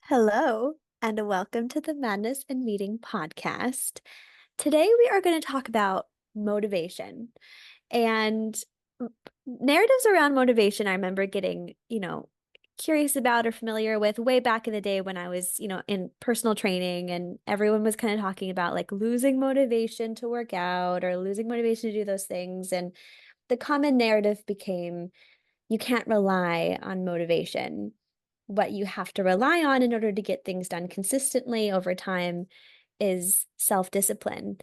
Hello, and welcome to the Madness and Meeting podcast. Today, we are going to talk about motivation and narratives around motivation. I remember getting, curious about or familiar with way back in the day when I was, in personal training, and everyone was kind of talking about like losing motivation to work out or losing motivation to do those things. And the common narrative became you can't rely on motivation. What you have to rely on in order to get things done consistently over time is self-discipline.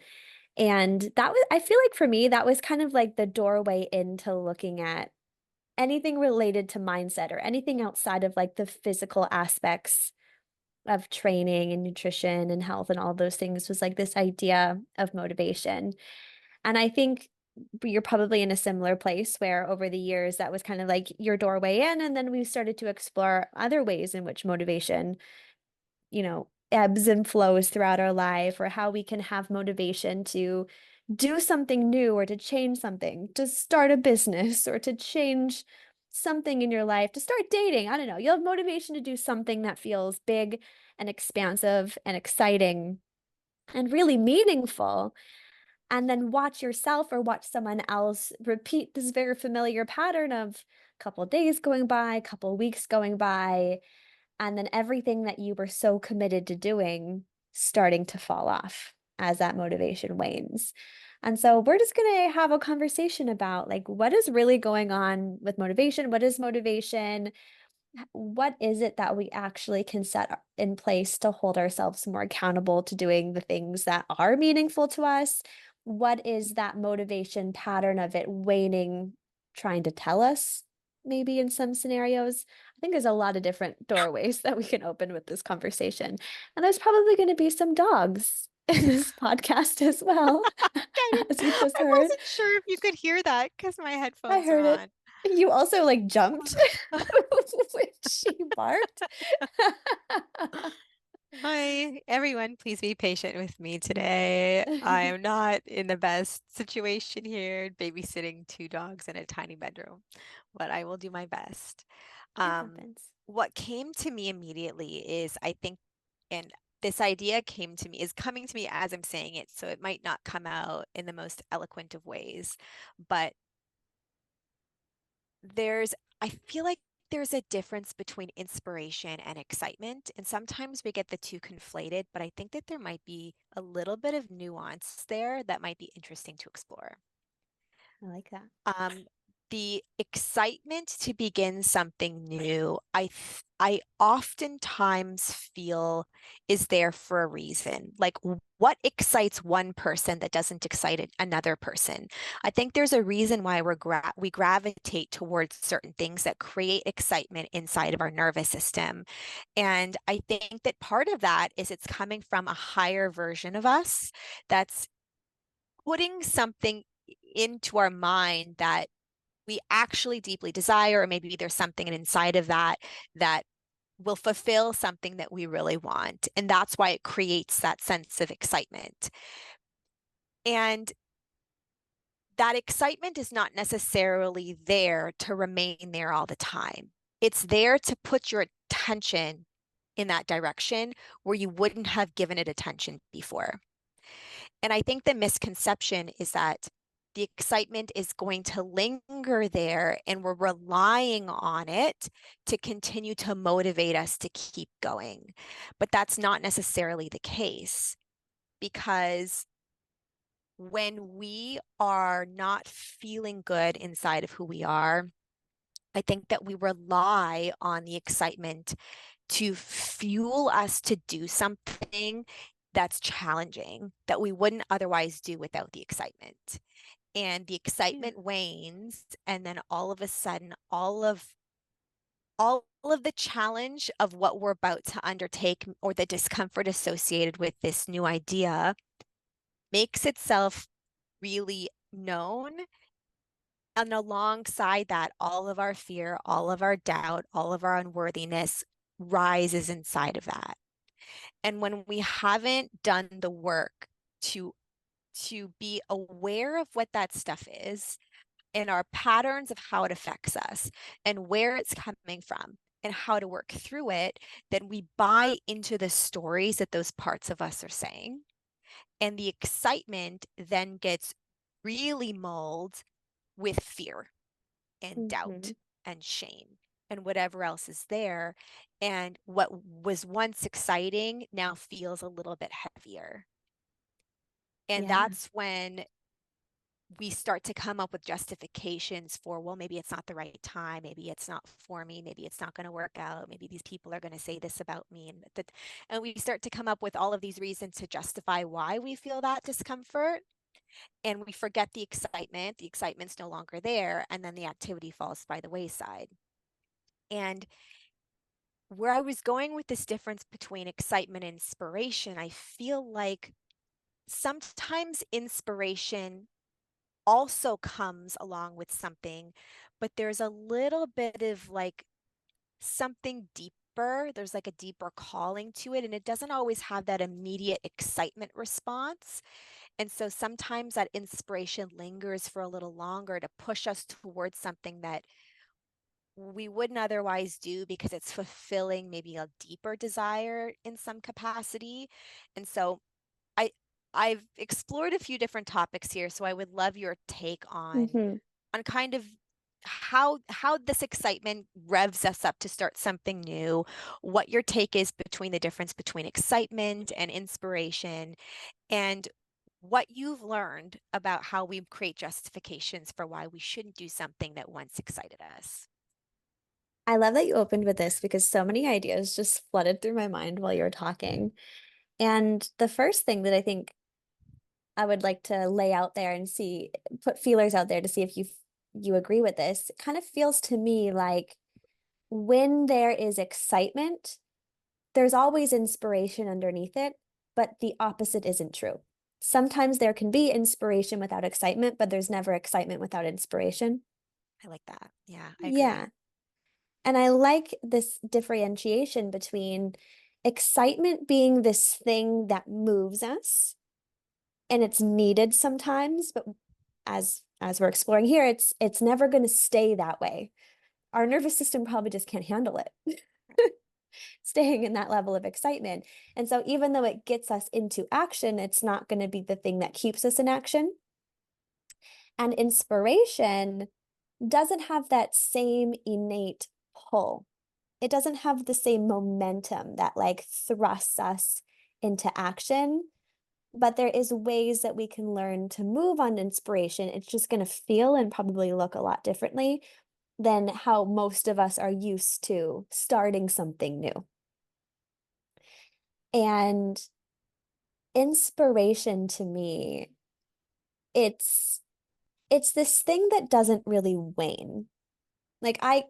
And that was, I feel like for me, that was kind of like the doorway into looking at anything related to mindset or anything outside of like the physical aspects of training and nutrition and health and all those things was like this idea of motivation. And I think you're probably in a similar place where over the years that was kind of like your doorway in, and then we started to explore other ways in which motivation, ebbs and flows throughout our life, or how we can have motivation to do something new or to change something, to start a business or to change something in your life, to start dating. I don't know. You'll have motivation to do something that feels big and expansive and exciting and really meaningful, and then watch yourself or watch someone else repeat this very familiar pattern of a couple days going by, a couple weeks going by, and then everything that you were so committed to doing starting to fall off as that motivation wanes. And so we're just going to have a conversation about like what is really going on with motivation? What is motivation? What is it that we actually can set in place to hold ourselves more accountable to doing the things that are meaningful to us? What is that motivation pattern of it waning trying to tell us, maybe in some scenarios? I think there's a lot of different doorways that we can open with this conversation. And there's probably going to be some dogs in this podcast as well, as you just I heard. wasn't sure if you could hear that because my I headphones are heard it. on. You also like jumped when she barked. Hi, everyone. Please be patient with me today. I am not in the best situation here, babysitting two dogs in a tiny bedroom, but I will do my best. It Um, happens. what came to me immediately is I think, and this idea is coming to me as I'm saying it, so it might not come out in the most eloquent of ways, but there's I feel like there's a difference between inspiration and excitement, and sometimes we get the two conflated, but I think that there might be a little bit of nuance there that might be interesting to explore. I like that. Um, the excitement to begin something new, I oftentimes feel is there for a reason. Like what excites one person that doesn't excite another person? I think there's a reason why we gravitate towards certain things that create excitement inside of our nervous system. And I think that part of that is it's coming from a higher version of us that's putting something into our mind that we actually deeply desire, or maybe there's something inside of that that will fulfill something that we really want. And that's why it creates that sense of excitement. And that excitement is not necessarily there to remain there all the time. It's there to put your attention in that direction where you wouldn't have given it attention before. And I think the misconception is that the excitement is going to linger there and we're relying on it to continue to motivate us to keep going. But that's not necessarily the case, because when we are not feeling good inside of who we are, I think that we rely on the excitement to fuel us to do something that's challenging that we wouldn't otherwise do without the excitement. And the Yeah. excitement wanes, and then all of a sudden all of the challenge of what we're about to undertake or the discomfort associated with this new idea makes itself really known. And alongside that, all of our fear, all of our doubt, all of our unworthiness rises inside of that. And when we haven't done the work to be aware of what that stuff is and our patterns of how it affects us and where it's coming from, and how to work through it, then we buy into the stories that those parts of us are saying. And the excitement then gets really mulled with fear and doubt Hmm. and shame and whatever else is there. And what was once exciting now feels a little bit heavier. And Yeah. that's when we start to come up with justifications for, well, maybe it's not the right time, maybe it's not for me, maybe it's not going to work out, maybe these people are going to say this about me, and we start to come up with all of these reasons to justify why we feel that discomfort, and we forget the excitement. The excitement's no longer there, and then the activity falls by the wayside. And where I was going with this difference between excitement and inspiration, I feel like sometimes inspiration also comes along with something, but there's a little bit of like something deeper. There's like a deeper calling to it, and it doesn't always have that immediate excitement response. And so sometimes that inspiration lingers for a little longer to push us towards something that we wouldn't otherwise do because it's fulfilling maybe a deeper desire in some capacity. And so I I've explored a few different topics here, so I would love your take Hmm. on kind of how this excitement revs us up to start something new, what your take is between the difference between excitement and inspiration, and what you've learned about how we create justifications for why we shouldn't do something that once excited us. I love that you opened with this because so many ideas just flooded through my mind while you were talking. And the first thing that I think I would like to lay out there and see, put feelers out there to see if you agree with this, it kind of feels to me like when there is excitement, there's always inspiration underneath it, but the opposite isn't true. Sometimes there can be inspiration without excitement, but there's never excitement without inspiration. I like that. Yeah, I agree. Yeah. And I like this differentiation between excitement being this thing that moves us and it's needed sometimes, but as we're exploring here, it's never going to stay that way. Our nervous system probably just can't handle it, staying in that level of excitement. And so even though it gets us into action, it's not going to be the thing that keeps us in action. And inspiration doesn't have that same innate pull. It doesn't have the same momentum that like thrusts us into action, but there is ways that we can learn to move on inspiration. It's just going to feel and probably look a lot differently than how most of us are used to starting something new. And inspiration to me, it's it's this thing that doesn't really wane. Like I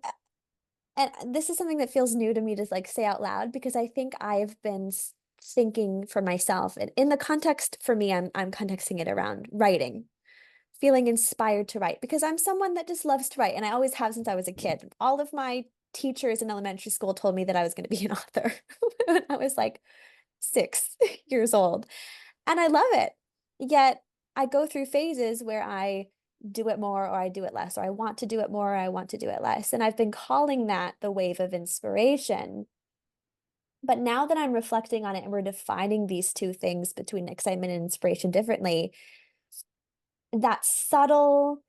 and this is something that feels new to me to like say out loud because I think I've been thinking for myself and in the context for me, I'm contexting it around writing, feeling inspired to write because I'm someone that just loves to write and I always have since I was a kid. All of my teachers in elementary school told me that I was going to be an author when I was like 6 years old. And I love it. Yet I go through phases where I do it more or I do it less, or I want to do it more or I want to do it less. And I've been calling that the wave of inspiration. But now that I'm reflecting on it and we're defining these two things between excitement and inspiration differently, that subtle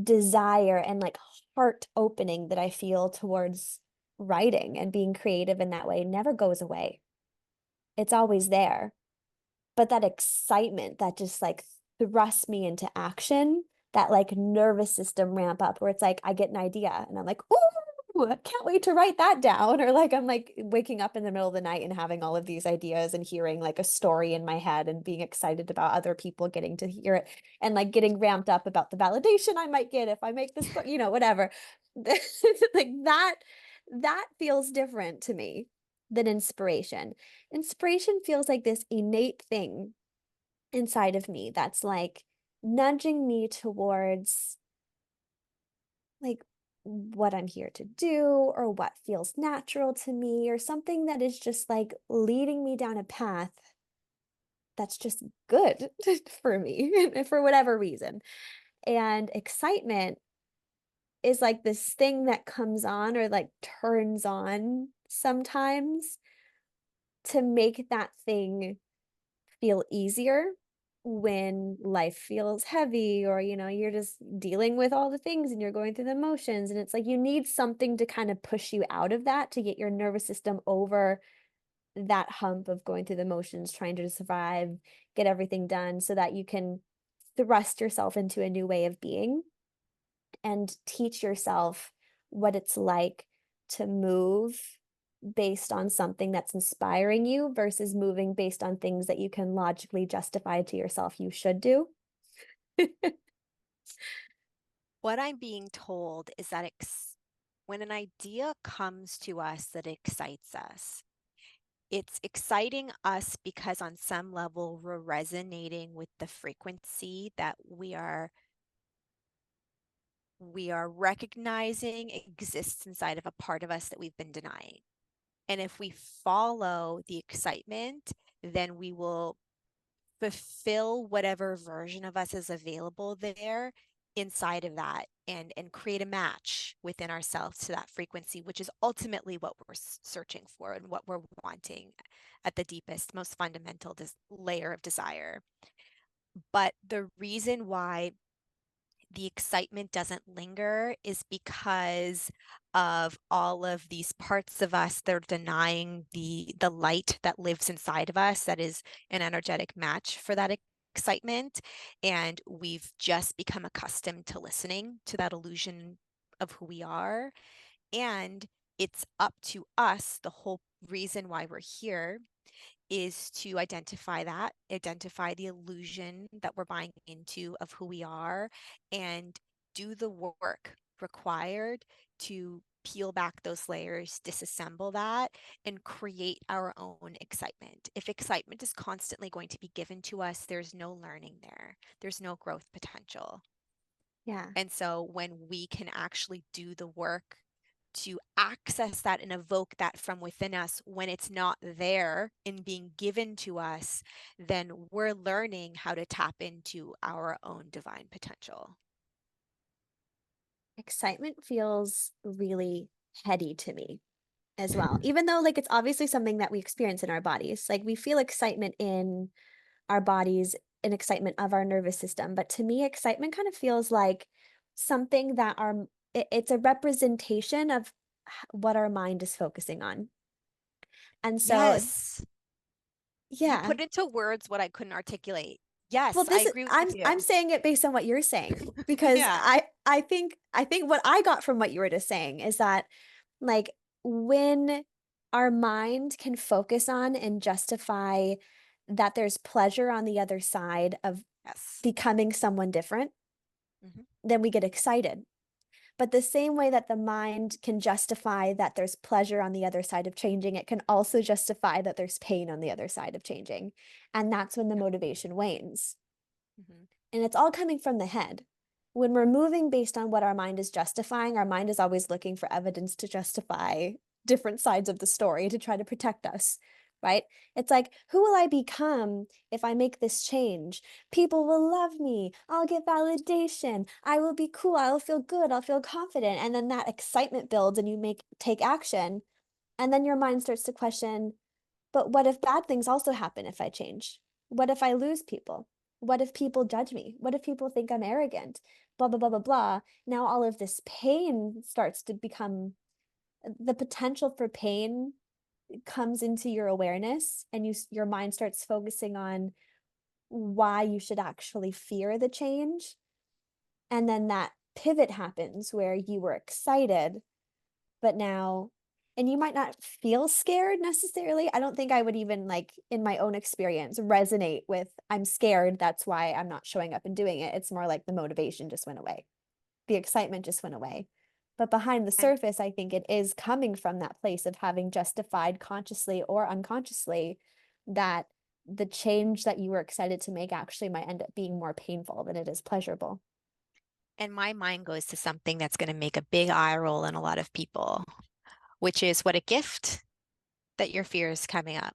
desire and like heart opening that I feel towards writing and being creative in that way never goes away. It's always there. But that excitement that just like thrusts me into action, that like nervous system ramp up where it's like I get an idea and I'm like, ooh, I can't wait to write that down. Or like I'm like waking up in the middle of the night and having all of these ideas and hearing like a story in my head and being excited about other people getting to hear it and like getting ramped up about the validation I might get if I make this book, whatever. Like that feels different to me than inspiration. Inspiration feels like this innate thing inside of me that's like nudging me towards like what I'm here to do or what feels natural to me or something that is just like leading me down a path that's just good for me for whatever reason. And excitement is like this thing that comes on or like turns on sometimes to make that thing feel easier when life feels heavy or you're just dealing with all the things and you're going through the motions and it's like you need something to kind of push you out of that to get your nervous system over that hump of going through the motions, trying to survive, get everything done so that you can thrust yourself into a new way of being and teach yourself what it's like to move based on something that's inspiring you versus moving based on things that you can logically justify to yourself you should do. What I'm being told is that when an idea comes to us that excites us, it's exciting us because on some level we're resonating with the frequency that we are recognizing exists inside of a part of us that we've been denying. And if we follow the excitement, then we will fulfill whatever version of us is available there inside of that and create a match within ourselves to that frequency, which is ultimately what we're searching for and what we're wanting at the deepest, most fundamental layer of desire. But the reason why the excitement doesn't linger is because of all of these parts of us that are denying the light that lives inside of us that is an energetic match for that excitement. And we've just become accustomed to listening to that illusion of who we are. And it's up to us, the whole reason why we're here is to identify the illusion that we're buying into of who we are and do the work required to peel back those layers, disassemble that, and create our own excitement. If excitement is constantly going to be given to us, there's no learning there, there's no growth potential. Yeah. And so when we can actually do the work to access that and evoke that from within us when it's not there and being given to us, then we're learning how to tap into our own divine potential. Excitement feels really heady to me as well. Even though like it's obviously something that we experience in our bodies. Like we feel excitement in our bodies and excitement of our nervous system. But to me, excitement kind of feels like something that it's a representation of what our mind is focusing on. And so, Yes, you yeah. put into words what I couldn't articulate. Well, Yes, I this is agree with I'm you. saying it based on what you're saying because Yeah. I think what I got from what you were just saying is that like when our mind can focus on and justify that there's pleasure on the other side of Yes. becoming someone different, Hmm. then we get excited. But the same way that the mind can justify that there's pleasure on the other side of changing, it can also justify that there's pain on the other side of changing. And that's when the motivation wanes. Hmm. And it's all coming from the head. When we're moving based on what our mind is justifying, our mind is always looking for evidence to justify different sides of the story to try to protect us, right? It's like, who will I become if I make this change? People will love me. I'll get validation. I will be cool. I'll feel good. I'll feel confident. And then that excitement builds and you take action. And then your mind starts to question, but what if bad things also happen if I change? What if I lose people? What if people judge me? What if people think I'm arrogant? Blah, blah, blah, blah, blah. Now all of this pain starts to become the potential for pain comes into your awareness and your mind starts focusing on why you should actually fear the change. And then that pivot happens where you were excited but now and you might not feel scared necessarily. I don't think I would even like in my own experience resonate with I'm scared, that's why I'm not showing up and doing it. It's more like the motivation just went away. The excitement just went away. But behind the And surface, I think it is coming from that place of having justified consciously or unconsciously that the change that you were excited to make actually might end up being more painful than it is pleasurable. and my mind goes to something that's going to make a big eye roll in a lot of people, which is what a gift that your fear is coming up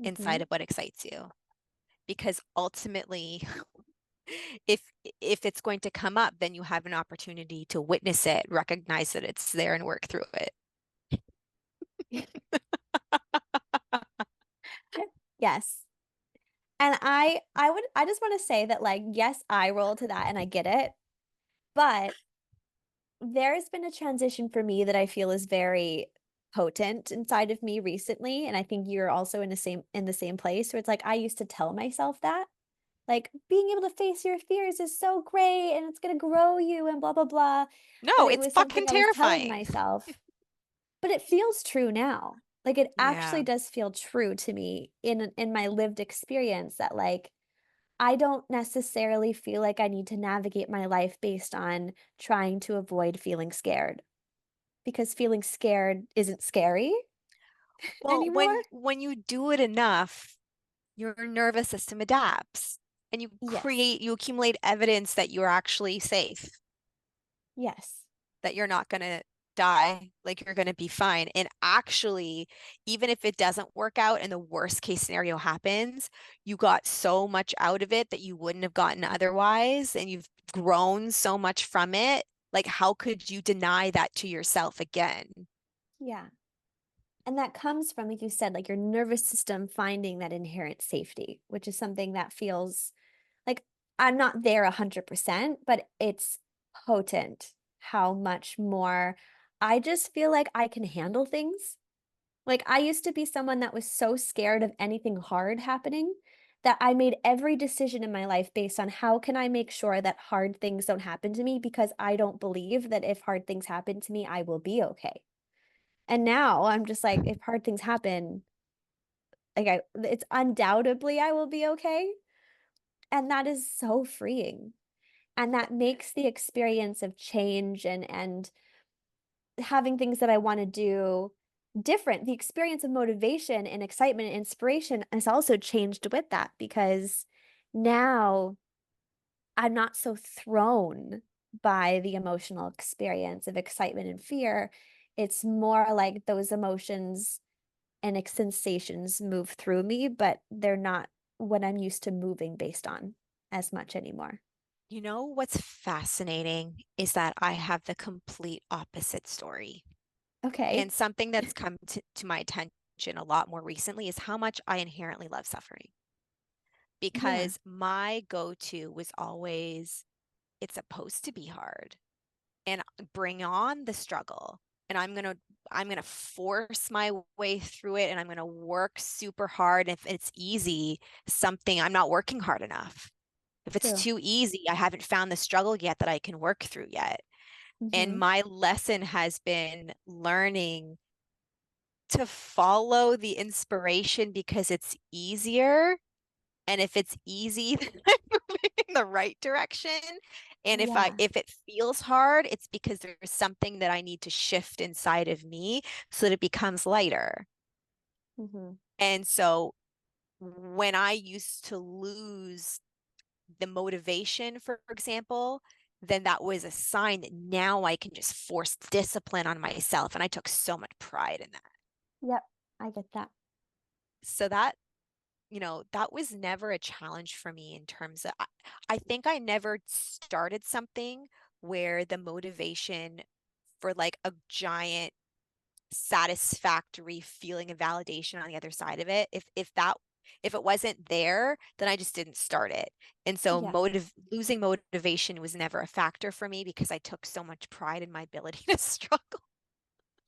inside Mhm. of what excites you. Because ultimately, if if it's going to come up, then you have an opportunity to witness it, recognize that it's there and work through it. Yes. And I just want to say that like yes, I roll to that and I get it, but there's been a transition for me that I feel is very potent inside of me recently, and I think you're also in the same place where it's like I used to tell myself that like being able to face your fears is so great and it's going to grow you and blah blah blah, but No, it it's was fucking something I was telling terrifying. myself. But it feels true now. Like it actually Yeah. does feel true to me in my lived experience that like I don't necessarily feel like I need to navigate my life based on trying to avoid feeling scared because feeling scared isn't scary Well, anymore. when you do it enough, your nervous system adapts and Yes. you accumulate evidence that you're actually safe, Yes. that you're not going to die, like you're going to be fine. And actually, even if it doesn't work out and the worst case scenario happens, you got so much out of it that you wouldn't have gotten otherwise. And you've grown so much from it. Like, how could you deny that to yourself again? Yeah. And that comes from, like you said, like your nervous system finding that inherent safety, which is something that feels like I'm not there 100%, but it's potent how much more I just feel like I can handle things. Like I used to be someone that was so scared of anything hard happening that I made every decision in my life based on how can I make sure that hard things don't happen to me because I don't believe that if hard things happen to me, I will be okay. And now I'm just like, if hard things happen, it's undoubtedly I will be okay. And that is so freeing. And that makes the experience of change and having things that I want to do different. The experience of motivation and excitement and inspiration has also changed with that because now I'm not so thrown by the emotional experience of excitement and fear. It's more like those emotions and sensations move through me, but they're not what I'm used to moving based on as much anymore. You know what's fascinating is that I have the complete opposite story. And Okay. something that's come to my attention a lot more recently is how much I inherently love suffering. Yeah. Because my go-to was always, it's supposed to be hard and bring on the struggle. And I'm gonna force my way through it and I'm gonna work super hard. If it's easy, something I'm not working hard enough. If it's True. too easy, I haven't found the struggle yet that I can work through yet. And Hmm. my lesson has been learning to follow the inspiration because it's easier. And if it's easy, then I'm moving in the right direction. And Yeah. if it feels hard, it's because there's something that I need to shift inside of me so that it becomes lighter. Hmm. And so when I used to lose the motivation, for example, then that was a sign that now I can just force discipline on myself. And I took so much pride in that. Yep. I get that. So that, that was never a challenge for me in terms of, I think I never started something where the motivation for like a giant satisfactory feeling of validation on the other side of it, if it wasn't there, then I just didn't start it. And so Yeah. losing motivation was never a factor for me because I took so much pride in my ability to struggle.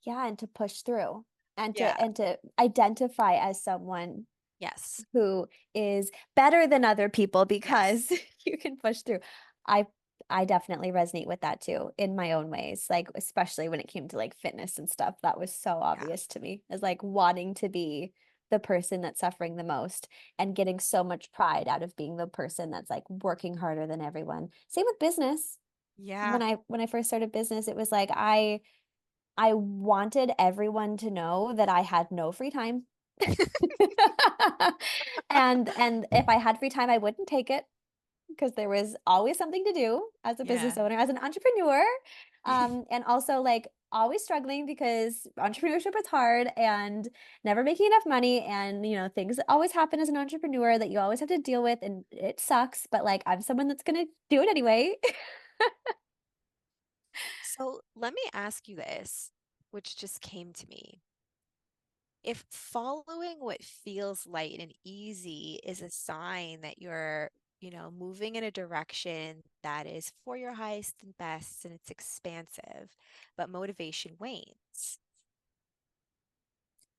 Yeah. And to push through Yeah. and to identify as someone Yes. who is better than other people Yes. because you can push through. I I definitely resonate with that too in my own ways, like especially when it came to like fitness and stuff. That was so Yeah. obvious to me as like wanting to be the person that's suffering the most and getting so much pride out of being the person that's like working harder than everyone. Same with business. Yeah. When I first started business, it was like I wanted everyone to know that I had no free time. And if I had free time, I wouldn't take it because there was always something to do as a business Yeah. owner, as an entrepreneur. And also like always struggling because entrepreneurship is hard and never making enough money and things that always happen as an entrepreneur that you always have to deal with and it sucks, but like I'm someone that's gonna do it anyway. So let me ask you this, which just came to me. If following what feels light and easy is a sign that you're, moving in a direction that is for your highest and best and it's expansive, but motivation wanes,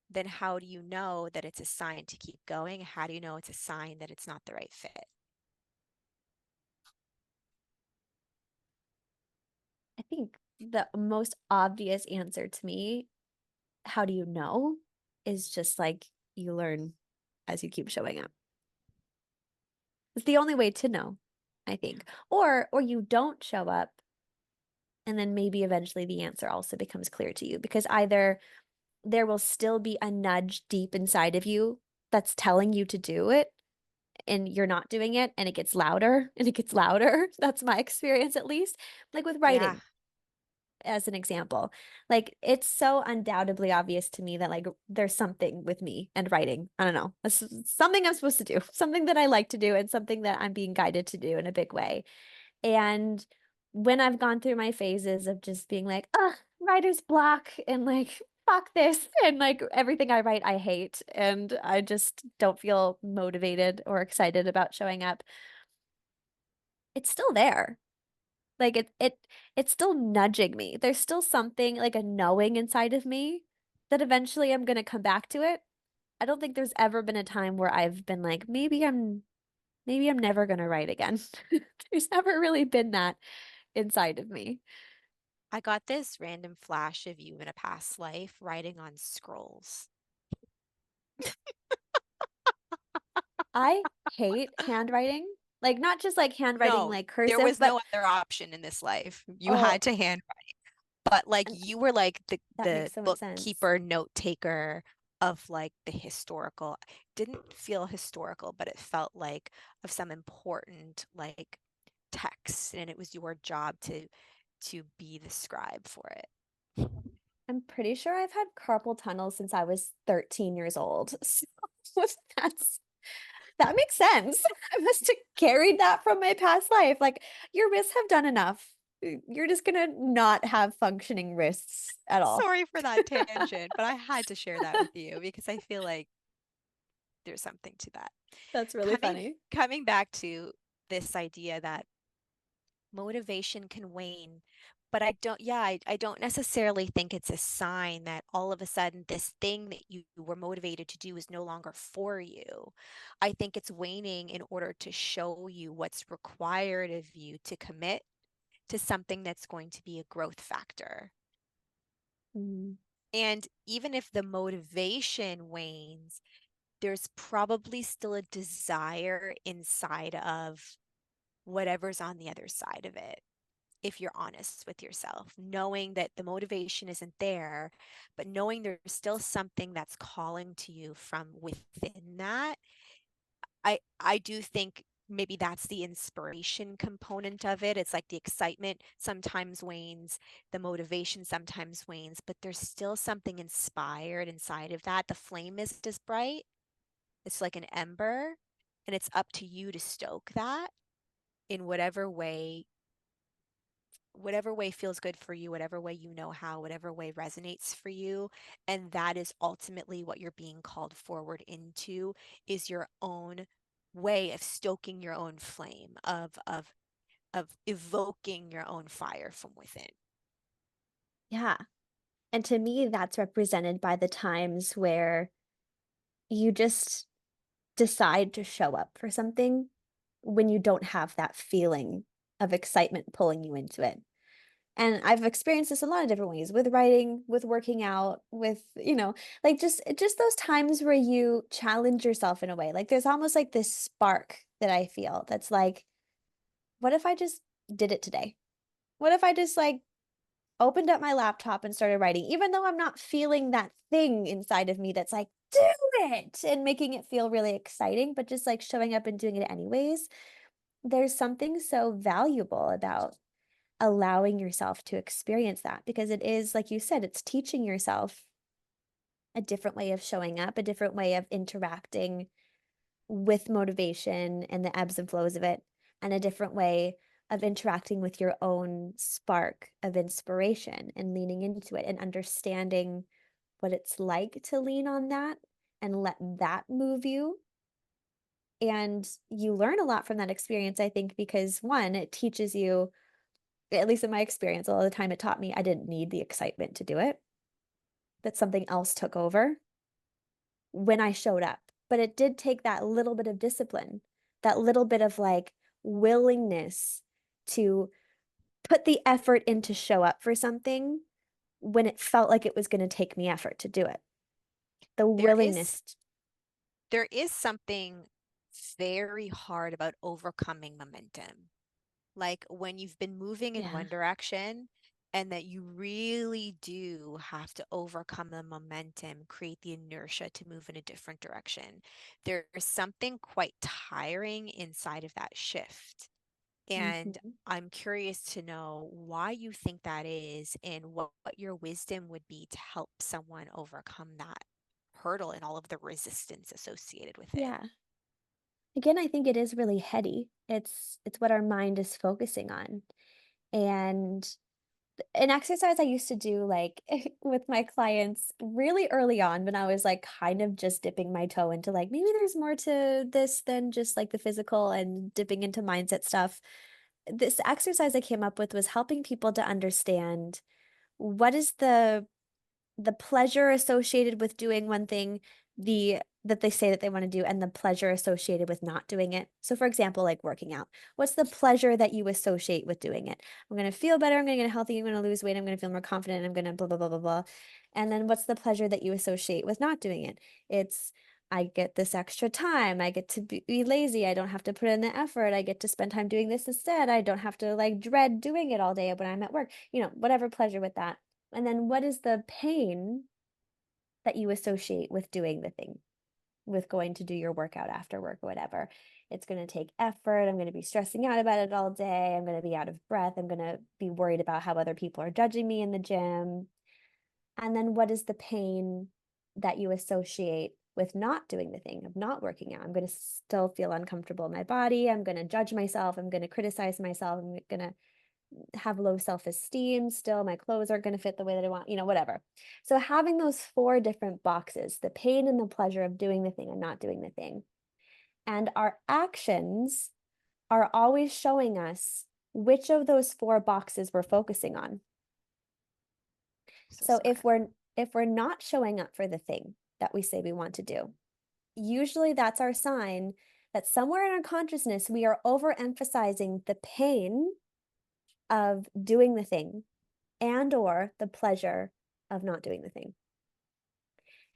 then how do you know that it's a sign to keep going? How do you know it's a sign that it's not the right fit? I think the most obvious answer to me, how do you know, is just like you learn as you keep showing up. It's the only way to know, I think. Or you don't show up and then maybe eventually the answer also becomes clear to you because either there will still be a nudge deep inside of you that's telling you to do it and you're not doing it and it gets louder and it gets louder. That's my experience at least. Like with Yeah, writing, as an example. Like it's so undoubtedly obvious to me that like there's something with me and writing. I don't know. It's something I'm supposed to do, something that I like to do and something that I'm being guided to do in a big way. And when I've gone through my phases of just being like, writer's block and like fuck this and like everything I write I hate and I just don't feel motivated or excited about showing up, it's still there. Like it's still nudging me. There's still something like a knowing inside of me that eventually I'm gonna come back to it. I don't think there's ever been a time where I've been like, maybe I'm never gonna write again. There's never really been that inside of me. I got this random flash of you in a past life writing on scrolls. I hate handwriting. Like not just like handwriting No, like there cursive, was but no other option in this life. You oh, had to hand, but like and you were like the that the makes so much sense. bookkeeper, note taker of like the historical. Didn't feel historical, but it felt like of some important like text, and it was your job to be the scribe for it. I'm pretty sure I've had carpal tunnel since I was 13 years old. So that's that makes sense. I must have carried that from my past life. Like your wrists have done enough. You're just gonna not have functioning wrists at all. Sorry for that tangent, but I had to share that with you because I feel like there's something to that. That's really Coming funny. coming back to this idea that motivation can wane, but I don't necessarily think it's a sign that all of a sudden this thing that you were motivated to do is no longer for you. I think it's waning in order to show you what's required of you to commit to something that's going to be a growth factor. Mm. And even if the motivation wanes, there's probably still a desire inside of whatever's on the other side of it. If you're honest with yourself, knowing that the motivation isn't there, but knowing there's still something that's calling to you from within that, I do think maybe that's the inspiration component of it. It's like the excitement sometimes wanes, the motivation sometimes wanes, but there's still something inspired inside of that. The flame isn't as bright. It's like an ember, and it's up to you to stoke that in whatever way feels good for you, whatever way you know how, whatever way resonates for you. And that is ultimately what you're being called forward into is your own way of stoking your own flame, of evoking your own fire from within. Yeah. And to me, that's represented by the times where you just decide to show up for something when you don't have that feeling of excitement pulling you into it. And I've experienced this a lot of different ways with writing, with working out, with, like just those times where you challenge yourself in a way. Like there's almost like this spark that I feel that's like, what if I just did it today? What if I just like opened up my laptop and started writing, even though I'm not feeling that thing inside of me that's like, do it and making it feel really exciting, but just like showing up and doing it anyways. There's something so valuable about allowing yourself to experience that, because it is, like you said, it's teaching yourself a different way of showing up, a different way of interacting with motivation and the ebbs and flows of it, and a different way of interacting with your own spark of inspiration and leaning into it and understanding what it's like to lean on that and let that move you. And you learn a lot from that experience, I think, because one, it teaches you, at least in my experience, a lot of the time it taught me I didn't need the excitement to do it, that something else took over when I showed up. But it did take that little bit of discipline, that little bit of like willingness to put the effort in to show up for something when it felt like it was going to take me effort to do it. The There is willingness. there is something very hard about overcoming momentum. Like when you've been moving in Yeah. one direction and that you really do have to overcome the momentum, create the inertia to move in a different direction. There's something quite tiring inside of that shift. And Mhm. I'm curious to know why you think that is and what your wisdom would be to help someone overcome that hurdle and all of the resistance associated with it. Yeah. Again, I think it is really heady. It's what our mind is focusing on. And an exercise I used to do like with my clients really early on when I was like kind of just dipping my toe into like maybe there's more to this than just like the physical and dipping into mindset stuff. This exercise I came up with was helping people to understand what is the pleasure associated with doing one thing, the that they say that they want to do, and the pleasure associated with not doing it. So for example, like working out. What's the pleasure that you associate with doing it? I'm going to feel better, I'm going to get healthy, I'm going to lose weight, I'm going to feel more confident, I'm going to blah blah blah blah blah. And then what's the pleasure that you associate with not doing it? It's I get this extra time. I get to be lazy. I don't have to put in the effort. I get to spend time doing this instead. I don't have to like dread doing it all day when I'm at work. Whatever pleasure with that. And then what is the pain that you associate with doing the thing, with going to do your workout after work or whatever? It's going to take effort. I'm going to be stressing out about it all day. I'm going to be out of breath. I'm going to be worried about how other people are judging me in the gym. And then what is the pain that you associate with not doing the thing, of not working out? I'm going to still feel uncomfortable in my body. I'm going to judge myself. I'm going to criticize myself. I'm going to have low self-esteem still. My clothes aren't going to fit the way that I want, whatever. So having those four different boxes, the pain and the pleasure of doing the thing and not doing the thing. And our actions are always showing us which of those four boxes we're focusing on. So So if smart. we're not showing up for the thing that we say we want to do, usually that's our sign that somewhere in our consciousness we are overemphasizing the pain of doing the thing and or the pleasure of not doing the thing.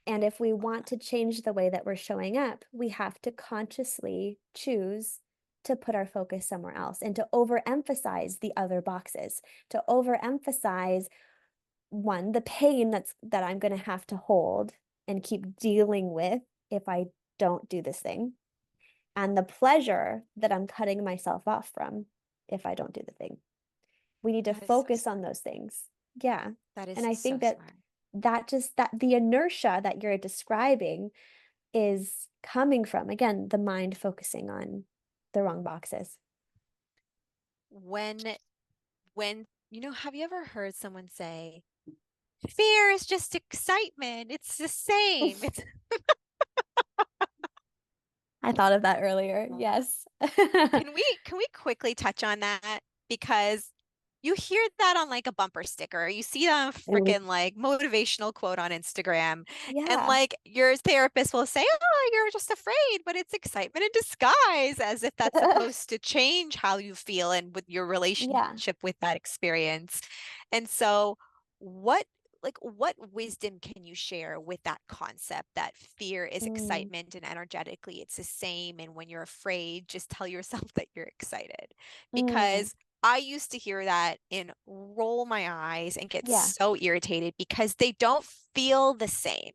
And if we Love want that. to change the way that we're showing up, we have to consciously choose to put our focus somewhere else and to overemphasize the other boxes, to overemphasize one, the pain that I'm going to have to hold and keep dealing with if I don't do this thing, and the pleasure that I'm cutting myself off from if I don't do the thing. We need to That is so focus on smart. those things. Yeah. That And is I think so that smart. that the inertia that you're describing is coming from, again, the mind focusing on the wrong boxes. When have you ever heard someone say, fear is just excitement. It's the same. It's I thought of that earlier. Yes. Can we quickly touch on that? Because you hear that on like a bumper sticker, you see that on a Mm. freaking like motivational quote on Instagram, and Yeah. like your therapist will say, "Oh, you're just afraid," but it's excitement in disguise, as if that's supposed to change how you feel and with your Yeah. relationship with that experience. And so, what what wisdom can you share with that concept that fear is Mm. excitement and energetically it's the same, and when you're afraid just tell yourself that you're excited? Mm. Because I used to hear that and roll my eyes and get Yeah. so irritated because they don't feel the same.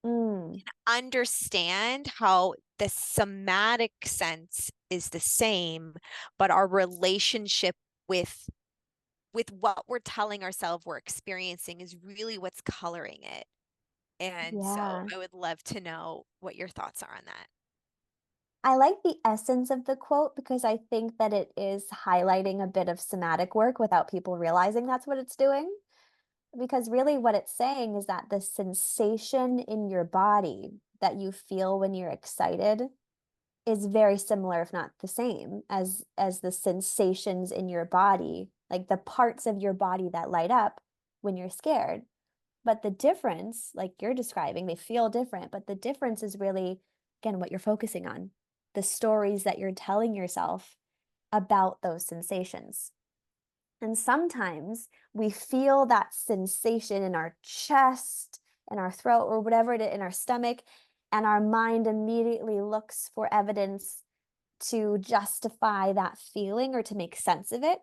Mm. Understand how the somatic sense is the same, but our relationship with with what we're telling ourselves we're experiencing is really what's coloring it. And so Yeah. I would love to know what your thoughts are on that. I like the essence of the quote because I think that it is highlighting a bit of somatic work without people realizing that's what it's doing. Because really, what it's saying is that the sensation in your body that you feel when you're excited is very similar, if not the same, as the sensations in your body, like the parts of your body that light up when you're scared. But the difference, like you're describing, they feel different, but the difference is really, again, what you're focusing on, the stories that you're telling yourself about those sensations. And sometimes we feel that sensation in our chest, in our throat, or whatever it is, in our stomach, and our mind immediately looks for evidence to justify that feeling or to make sense of it.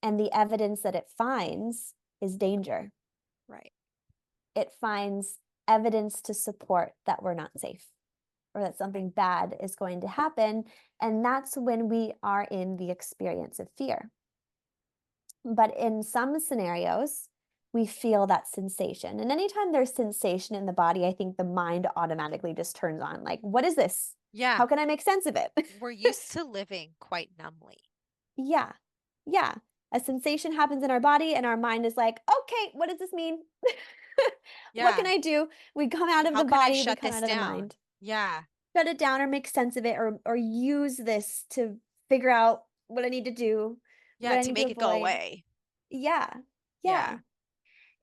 And the evidence that it finds is danger. Right. It finds evidence to support that we're not safe or that Right. something bad is going to happen. And that's when we are in the experience of fear. But in some scenarios, we feel that sensation. And anytime there's sensation in the body, I think the mind automatically just turns on. Like, what is this? Yeah. How can I make sense of it? We're used to living quite numbly. Yeah. Yeah. A sensation happens in our body, and our mind is like, okay, what does this mean? What can Yeah. I do? We come out of How the can I body, we shut come this out of the down? mind. Yeah. Shut it down or make sense of it or use this to figure out what I need to do, Yeah. what I To need to make it go avoid. away. Yeah. Yeah. Yeah.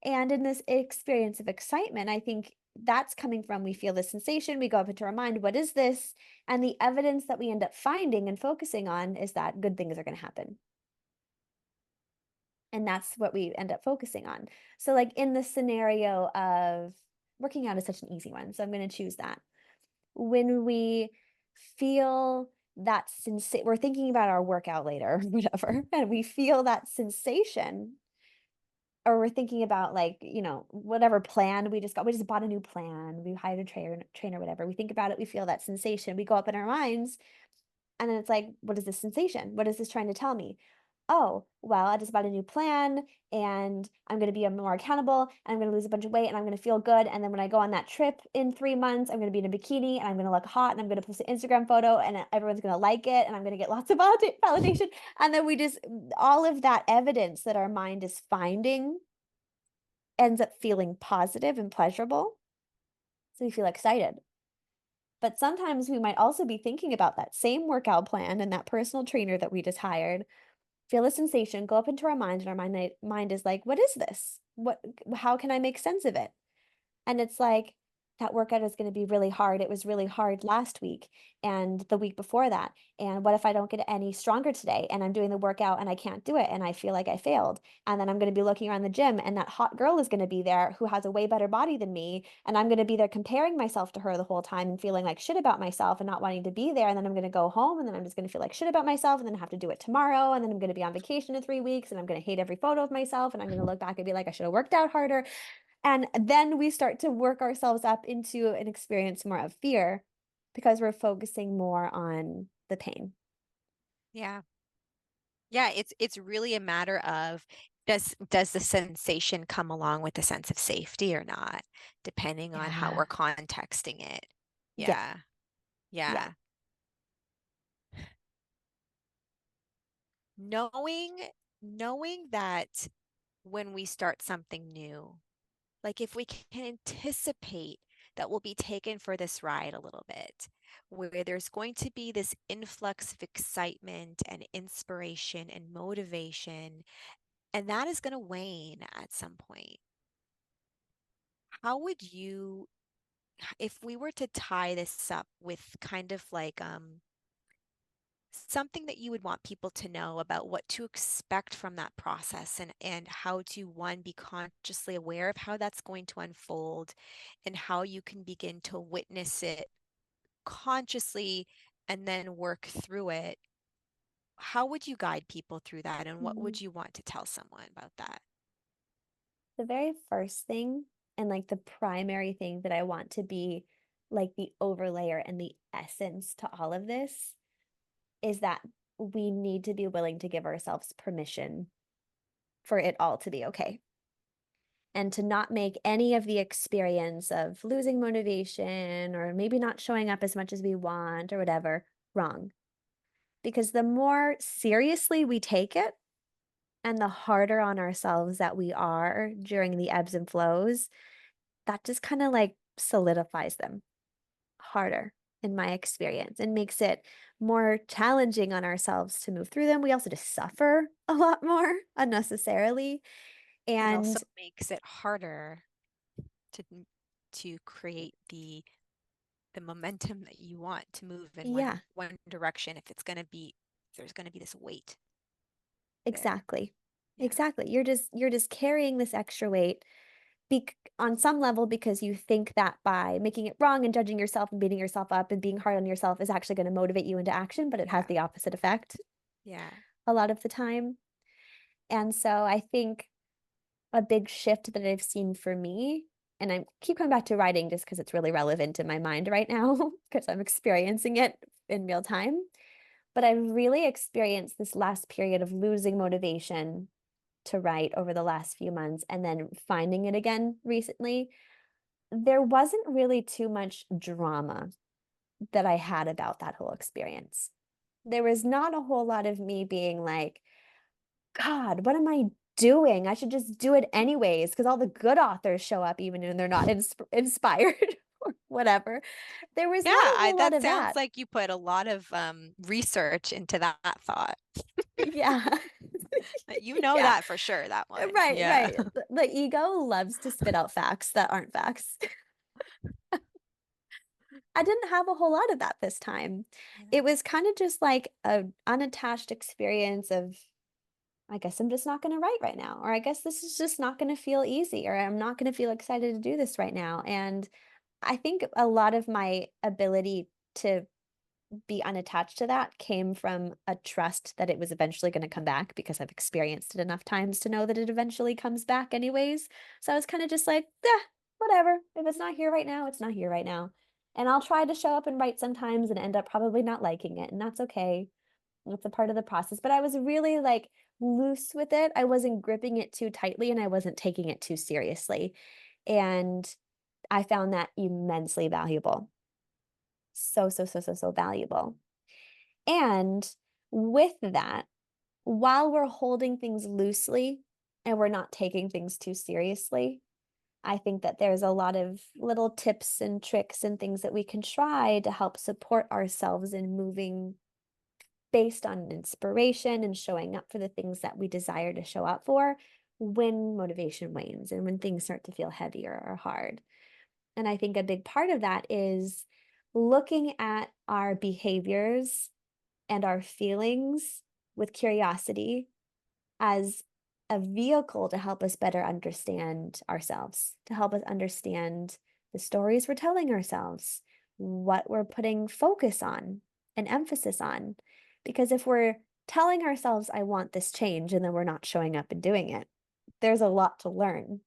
And in this experience of excitement, I think that's coming from we feel the sensation, we go up into our mind, what is this? And the evidence that we end up finding and focusing on is that good things are going to happen. And that's what we end up focusing on. So, like in the scenario of working out is such an easy one. So, I'm going to choose that. When we feel that sensation, we're thinking about our workout later, whatever, and we feel that sensation or we're thinking about like, whatever plan we just bought a new plan, we hired a trainer, whatever. We think about it, we feel that sensation, we go up in our minds, and then it's like, what is this sensation? What is this trying to tell me? Oh, well, I just bought a new plan and I'm going to be more accountable and I'm going to lose a bunch of weight and I'm going to feel good. And then when I go on that trip in 3 months, I'm going to be in a bikini and I'm going to look hot and I'm going to post an Instagram photo and everyone's going to like it and I'm going to get lots of validation. And then all of that evidence that our mind is finding ends up feeling positive and pleasurable. So we feel excited. But sometimes we might also be thinking about that same workout plan and that personal trainer that we just hired, feel a sensation, go up into our mind, and our mind is like, what is this? How can I make sense of it? And it's like, that workout is going to be really hard. It was really hard last week and the week before that. And what if I don't get any stronger today and I'm doing the workout and I can't do it and I feel like I failed? And then I'm going to be looking around the gym and that hot girl is going to be there who has a way better body than me. And I'm going to be there comparing myself to her the whole time and feeling like shit about myself and not wanting to be there. And then I'm going to go home and then I'm just going to feel like shit about myself and then have to do it tomorrow. And then I'm going to be on vacation in 3 weeks and I'm going to hate every photo of myself and I'm going to look back and be like, I should have worked out harder. And then we start to work ourselves up into an experience more of fear because we're focusing more on the pain. Yeah. Yeah. It's really a matter of does the sensation come along with a sense of safety or not, depending on how we're Yeah. contexting it. Yeah. Yeah. Yeah. Yeah. Knowing knowing that when we start something new, like if we can anticipate that we'll be taken for this ride a little bit, where there's going to be this influx of excitement and inspiration and motivation, and that is going to wane at some point. How would you, if we were to tie this up with kind of like something that you would want people to know about what to expect from that process and how to one be consciously aware of how that's going to unfold and how you can begin to witness it consciously and then work through it. How would you guide people through that and what Mhm. would you want to tell someone about that? The very first thing and like the primary thing that I want to be like the overlayer and the essence to all of this is that we need to be willing to give ourselves permission for it all to be okay. And to not make any of the experience of losing motivation or maybe not showing up as much as we want or whatever wrong. Because the more seriously we take it and the harder on ourselves that we are during the ebbs and flows, that just kind of like solidifies them harder in my experience and makes it more challenging on ourselves to move through them. We also just suffer a lot more unnecessarily. It also And makes it harder to create the momentum that you want to move in yeah, one direction if it's going to be if there's going to be this weight there. exactly. Yeah. Exactly. You're just carrying this extra weight on some level because you think that by making it wrong and judging yourself and beating yourself up and being hard on yourself is actually going to motivate you into action, but it has Yeah. the opposite effect Yeah. a lot of the time. And so I think a big shift that I've seen for me, and I keep coming back to writing just because it's really relevant in my mind right now because I'm experiencing it in real time. But I've really experienced this last period of losing motivation to write over the last few months and then finding it again recently. There wasn't really too much drama that I had about that whole experience. There was not a whole lot of me being like, God, what am I doing? I should just do it anyways, because all the good authors show up even when they're not inspired or whatever. There was Yeah, not a whole lot that of sounds that. like you put a lot of research into that thought. Yeah. You know Yeah. that for sure, that one. Right, Yeah. right. The ego loves to spit out facts that aren't facts. I didn't have a whole lot of that this time. Yeah. It was kind of just like a unattached experience of, I guess I'm just not going to write right now, or I guess this is just not going to feel easy, or I'm not going to feel excited to do this right now. And I think a lot of my ability to be unattached to that came from a trust that it was eventually going to come back because I've experienced it enough times to know that it eventually comes back anyways. So I was kind of just like, yeah, whatever. If it's not here right now, it's not here right now. And I'll try to show up and write sometimes and end up probably not liking it, and that's okay. It's a part of the process. But I was really like loose with it. I wasn't gripping it too tightly and I wasn't taking it too seriously. And I found that immensely valuable. So, so, so, so, so valuable. And with that, while we're holding things loosely and we're not taking things too seriously, I think that there's a lot of little tips and tricks and things that we can try to help support ourselves in moving based on inspiration and showing up for the things that we desire to show up for when motivation wanes and when things start to feel heavier or hard. And I think a big part of that is looking at our behaviors and our feelings with curiosity as a vehicle to help us better understand ourselves, to help us understand the stories we're telling ourselves, what we're putting focus on and emphasis on. Because if we're telling ourselves, I want this change, and then we're not showing up and doing it, there's a lot to learn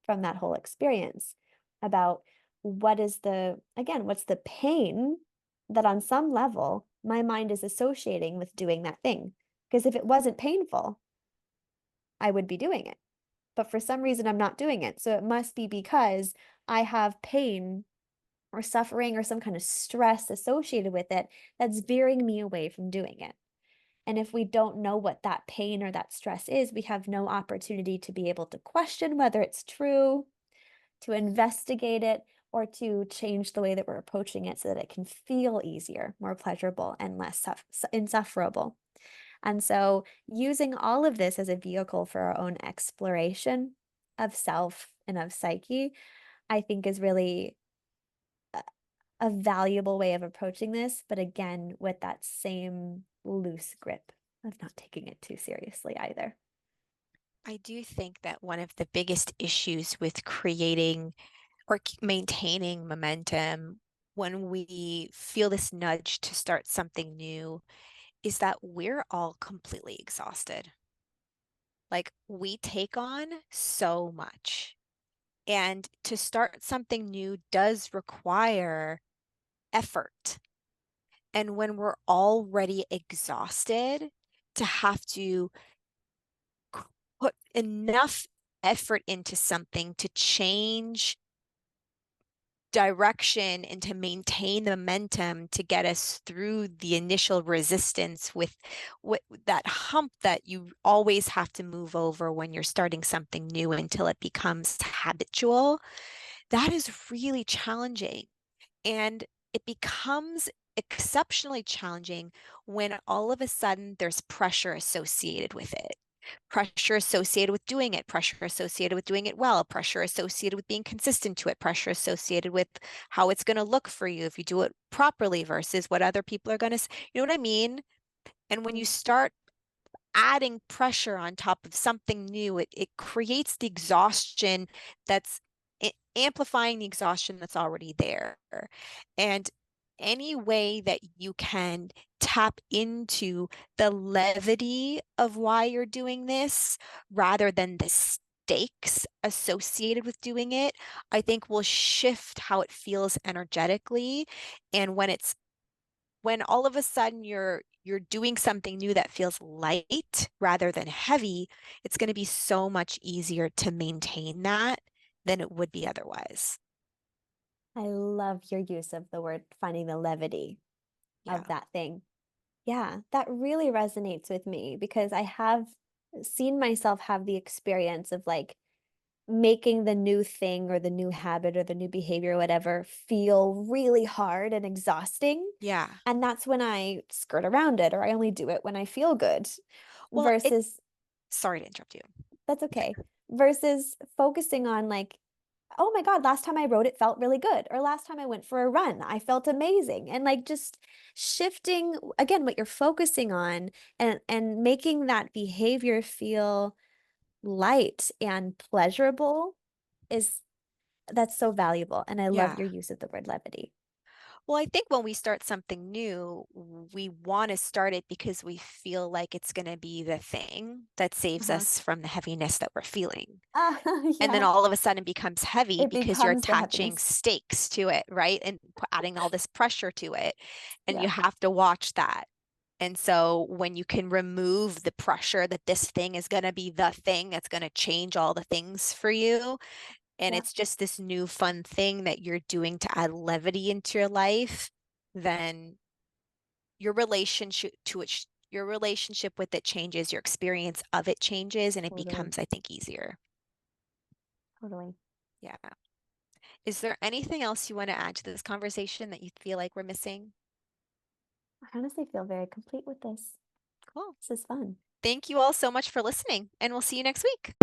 from that whole experience about what's the pain that on some level my mind is associating with doing that thing. Because if it wasn't painful, I would be doing it. But for some reason, I'm not doing it. So it must be because I have pain or suffering or some kind of stress associated with it that's veering me away from doing it. And if we don't know what that pain or that stress is, we have no opportunity to be able to question whether it's true, to investigate it, or to change the way that we're approaching it so that it can feel easier, more pleasurable, and less insufferable. And so, using all of this as a vehicle for our own exploration of self and of psyche, I think is really a, a valuable way of approaching this. But again, with that same loose grip of not taking it too seriously either. I do think that one of the biggest issues with creating or maintaining momentum when we feel this nudge to start something new is that we're all completely exhausted. Like we take on so much. And to start something new does require effort. And when we're already exhausted, to have to put enough effort into something to change direction and to maintain the momentum to get us through the initial resistance with that hump that you always have to move over when you're starting something new until it becomes habitual, that is really challenging. And it becomes exceptionally challenging when all of a sudden there's pressure associated with it. Pressure associated with doing it, pressure associated with doing it well, pressure associated with being consistent to it, pressure associated with how it's going to look for you if you do it properly versus what other people are going to, you know what I mean? And when you Mm. start adding pressure on top of something new, it creates the exhaustion that's amplifying the exhaustion that's already there. And any way that you can tap into the levity of why you're doing this rather than the stakes associated with doing it, I think will shift how it feels energetically. And when all of a sudden you're doing something new that feels light rather than heavy, it's going to be so much easier to maintain that than it would be otherwise. I love your use of the word finding the levity Yeah. of that thing. Yeah, that really resonates with me because I have seen myself have the experience of like making the new thing or the new habit or the new behavior or whatever feel really hard and exhausting. Yeah. And that's when I skirt around it or I only do it when I feel good Well, versus sorry to interrupt you. that's okay. Versus focusing on like, oh my God, last time I rode it felt really good. Or last time I went for a run, I felt amazing. And like just shifting again what you're focusing on and making that behavior feel light and pleasurable is that's so valuable. And I love Yeah. your use of the word levity. Well, I think when we start something new, we want to start it because we feel like it's going to be the thing that saves Uh-huh. us from the heaviness that we're feeling. And then Yeah, all of a sudden it becomes heavy it because you're becomes the attaching happiness. stakes to it, right? And adding all this pressure to it. And you Yeah, have to watch that. And so when you can remove the pressure that this thing is going to be the thing that's going to change all the things for you, and yeah, it's just this new fun thing that you're doing to add levity into your life, then your relationship with it changes, your experience of it changes, and it totally, becomes, I think, easier. totally. Yeah. Is there anything else you want to add to this conversation that you feel like we're missing? I honestly feel very complete with this. Cool. This is fun. Thank you all so much for listening, and we'll see you next week.